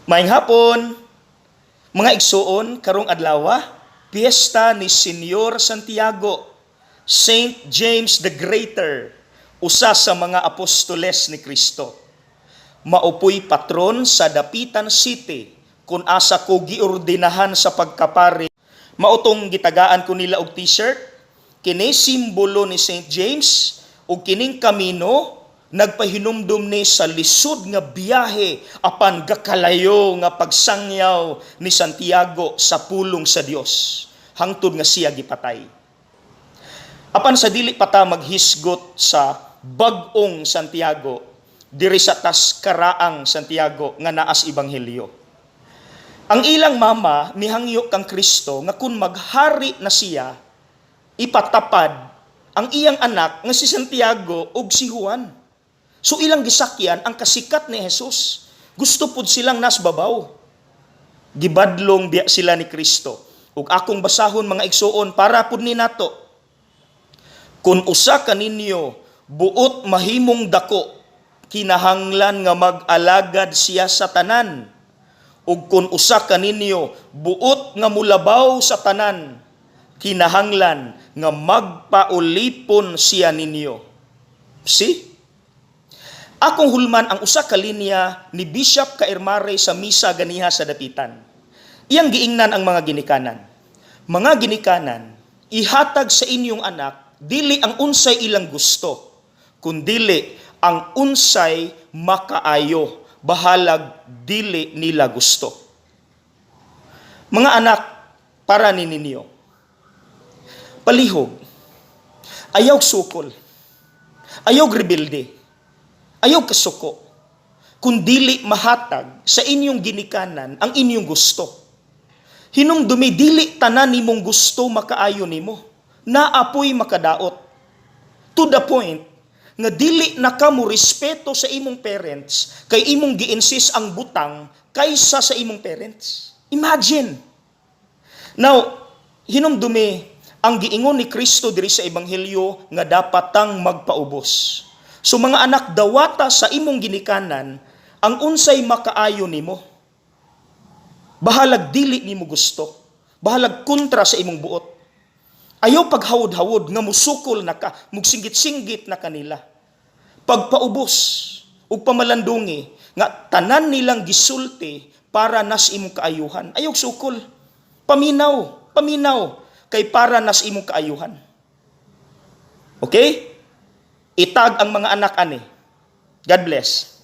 Maayong hapon, mga igsuon, karong adlaw, piyesta ni Senyor Santiago, Saint James the Greater, usa sa mga apostoles ni Kristo. Maupoy patron sa Dapitan City, kung asa ko giordinahan sa pagkapari. Mautong gitagaan ko nila og t-shirt, kini simbolo ni Saint James, ug kining kamino, nagpahinumdum ni sa lisod nga biyahe apan gakalayo nga pagsangyaw ni Santiago sa pulong sa Dios hangtod nga siya gipatay. Apan sa dili pa ta maghisgot sa bag-ong Santiago diri sa Taskaraang Santiago nga naas ebanghelyo. Ang ilang mama mihangyo kang Kristo nga kun maghari na siya ipatapad ang iyang anak nga si Santiago ug si Juan. So ilang gisakyan ang kasikat ni Jesus. Gusto pud silang nasbabaw. Gibadlong biya sila ni Kristo. Ug akong basahon mga igsuon para pud ni nato. Kung usa ka ninyo buot mahimong dako, kinahanglan nga mag-alagad siya sa tanan. Ug kung usa ka ninyo buot nga mulabaw sa tanan, kinahanglan nga magpaulipon siya ninyo. See? Akong hulman ang usa ka linya ni Bishop Kairmare sa misa ganiha sa Dapitan. Iyang giingnan ang mga ginikanan. Mga ginikanan, ihatag sa inyong anak dili ang unsay ilang gusto, kundili ang unsay makaayo, bahalag dili nila gusto. Mga anak, para ninyo, palihog, ayaw sukol, ayaw rebelde, ayaw kasuko, kundili mahatag sa inyong ginikanan ang inyong gusto. Hinumdumi dili tanan nimong gusto makaayo nimo, naapoy makadaot. To the point nga dili na ka mo respeto sa imong parents kay imong gi-insist ang butang kaysa sa imong parents. Imagine. Now, hinumdumi ang giingon ni Kristo diri sa ebanghelyo nga dapat tang magpaubos. So mga anak, dawata sa imong ginikanan ang unsay makaayo nimo. Bahalag dili nimo gusto. Bahalag kontra sa imong buot. Ayaw paghawod-hawod nga musukol na ka, mugsinggit-singgit na kanila. Pagpaubos ug pamalandungi nga tanan nilang gisulti para nas imong kaayuhan. Ayaw sukol. Paminaw kay para nas imong kaayuhan. Okay? Itag ang mga anak ani. God bless.